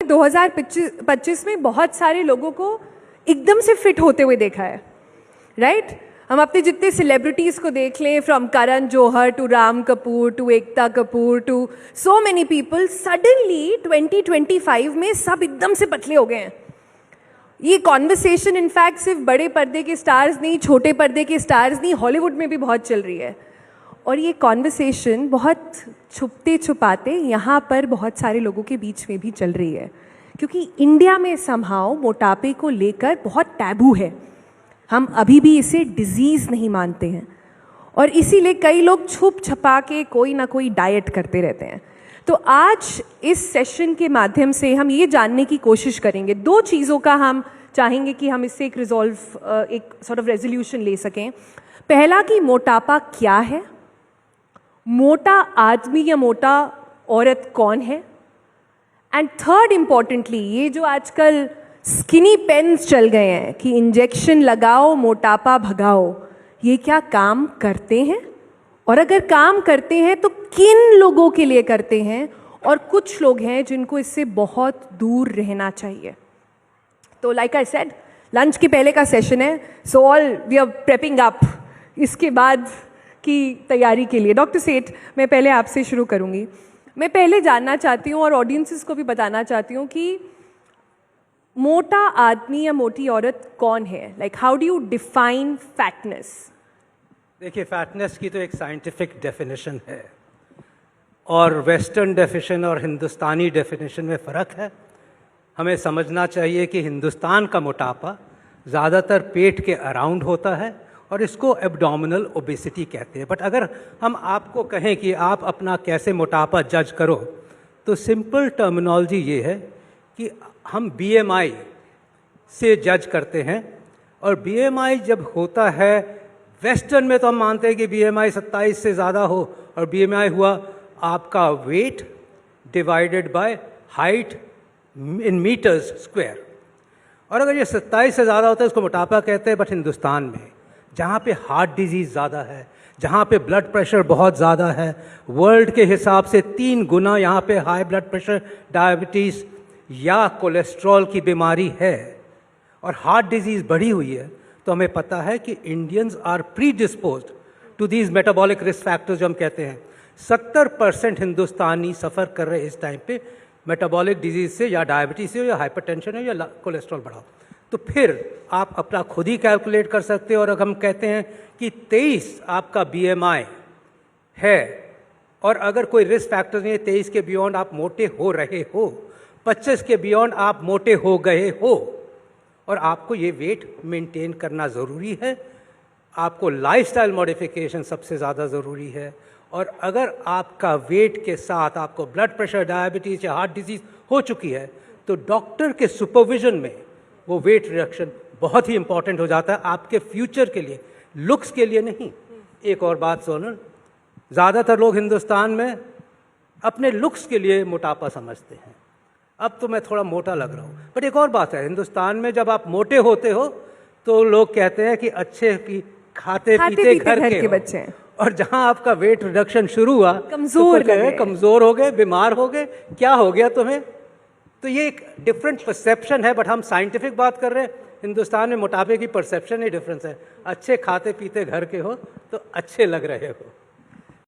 2025 में बहुत सारे लोगों को एकदम से फिट होते हुए देखा है, राइट? हम अपने जितने सेलिब्रिटीज़ को देख लें, from Karan Johar to Ram Kapoor to Ekta Kapoor to so many people, suddenly 2025 में सब एकदम से पतले हो गए हैं। ये कॉन्वर्सेशन इनफैक्ट सिर्फ बड़े पर्दे के स्टार्स नहीं, छोटे पर्दे के स्टार्स नहीं, हॉलीवुड में भी बहुत चल रही है। और ये कॉन्वर्सेशन बहुत छुपते छुपाते यहाँ पर बहुत सारे लोगों के बीच में भी चल रही है, क्योंकि इंडिया में समहाउ मोटापे को लेकर बहुत टैबू है। हम अभी भी इसे डिजीज़ नहीं मानते हैं और इसीलिए कई लोग छुप छपा के कोई ना कोई डाइट करते रहते हैं। तो आज इस सेशन के माध्यम से हम ये जानने की कोशिश करेंगे, दो चीज़ों का हम चाहेंगे कि हम इससे एक सॉर्ट ऑफ रेजोल्यूशन ले सकें। पहला कि मोटापा क्या है, मोटा आदमी या मोटा औरत कौन है, एंड थर्ड इम्पॉर्टेंटली ये जो आजकल स्किनी पेन्स चल गए हैं कि इंजेक्शन लगाओ मोटापा भगाओ, ये क्या काम करते हैं, और अगर काम करते हैं तो किन लोगों के लिए करते हैं, और कुछ लोग हैं जिनको इससे बहुत दूर रहना चाहिए। तो लाइक आई सेड, लंच के पहले का सेशन है, so all we are prepping up इसके बाद की तैयारी के लिए। डॉक्टर सेठ, मैं पहले आपसे शुरू करूंगी। मैं पहले जानना चाहती हूँ और ऑडियंसेस को भी बताना चाहती हूँ कि मोटा आदमी या मोटी औरत कौन है, like how do you define fatness? देखिए, फैटनेस की तो एक साइंटिफिक डेफिनेशन है और वेस्टर्न डेफिनेशन और हिंदुस्तानी डेफिनेशन में फ़र्क है। हमें समझना चाहिए कि हिंदुस्तान का मोटापा ज़्यादातर पेट के अराउंड होता है और इसको एब्डोमिनल ओबेसिटी कहते हैं। बट अगर हम आपको कहें कि आप अपना कैसे मोटापा जज करो, तो सिंपल टर्मिनोलॉजी ये है कि हम BMI से जज करते हैं, और BMI जब होता है वेस्टर्न में तो हम मानते हैं कि BMI 27 से ज़्यादा हो, और BMI हुआ आपका weight divided by height in metres square, और अगर ये 27 से ज़्यादा होता है उसको मोटापा कहते हैं। बट हिंदुस्तान में जहाँ पे हार्ट डिजीज़ ज़्यादा है, जहाँ पे ब्लड प्रेशर बहुत ज़्यादा है, वर्ल्ड के हिसाब से 3 गुना यहाँ पे हाई ब्लड प्रेशर, डायबिटीज़ या कोलेस्ट्रॉल की बीमारी है, और हार्ट डिजीज़ बढ़ी हुई है, तो हमें पता है कि Indians are predisposed to these metabolic risk factors जो हम कहते हैं। 70% हिंदुस्तानी सफ़र कर रहे इस टाइम पे मेटाबॉलिक डिजीज़ से, या डायबिटीज़ से, या हाइपरटेंशन है, या कोलेस्ट्रॉल बढ़ा। तो फिर आप अपना खुद ही कैलकुलेट कर सकते हो। और अगर हम कहते हैं कि 23 आपका BMI है, और अगर कोई रिस्क फैक्टर नहीं है, 23 के बियॉन्ड आप मोटे हो रहे हो, 25 के बियॉन्ड आप मोटे हो गए हो, और आपको ये वेट मेंटेन करना ज़रूरी है। आपको लाइफस्टाइल मॉडिफिकेशन सबसे ज़्यादा ज़रूरी है। और अगर आपका वेट के साथ आपको ब्लड प्रेशर, डायबिटीज़ या हार्ट डिजीज़ हो चुकी है, तो डॉक्टर के सुपरविजन में वो वेट रिडक्शन बहुत ही इंपॉर्टेंट हो जाता है आपके फ्यूचर के लिए, लुक्स के लिए नहीं। एक और बात सुनो, ज़्यादातर लोग हिंदुस्तान में अपने लुक्स के लिए मोटापा समझते हैं। अब तो मैं थोड़ा मोटा लग रहा हूँ, बट एक और बात है, हिंदुस्तान में जब आप मोटे होते हो तो लोग कहते हैं कि अच्छे खाते पीते घर के बच्चे हैं। और जहाँ आपका वेट रिडक्शन शुरू हुआ, कमज़ोर हो गए, बीमार हो गए, क्या हो गया तुम्हें? तो ये एक डिफरेंट परसेप्शन है। बट हम साइंटिफिक बात कर रहे हैं, हिंदुस्तान में मोटापे की परसेप्शन ही डिफरेंस है। अच्छे खाते पीते घर के हो तो अच्छे लग रहे हो।